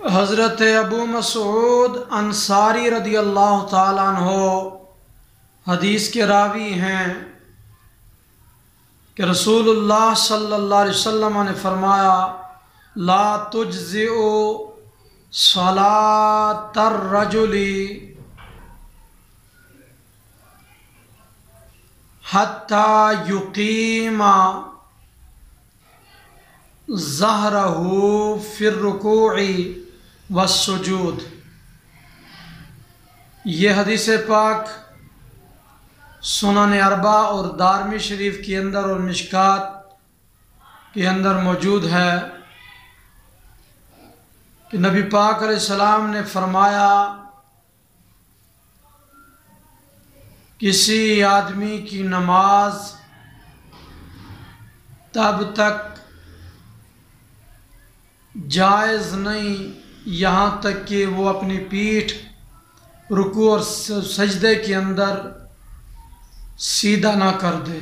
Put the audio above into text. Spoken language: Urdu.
حضرت ابو مسعود انصاری رضی اللہ تعالیٰ عنہ حدیث کے راوی ہیں کہ رسول اللہ صلی اللہ علیہ وسلم نے فرمایا لا تجزئ صلاۃ الرجل حتی یقیم ظہرہ فی الرکوع والسجود۔ یہ حدیث پاک سنن اربع اور دارمی شریف کے اندر اور مشکات کے اندر موجود ہے کہ نبی پاک علیہ السلام نے فرمایا کسی آدمی کی نماز تب تک جائز نہیں یہاں تک کہ وہ اپنی پیٹھ رکوع اور سجدے کے اندر سیدھا نہ کر دے۔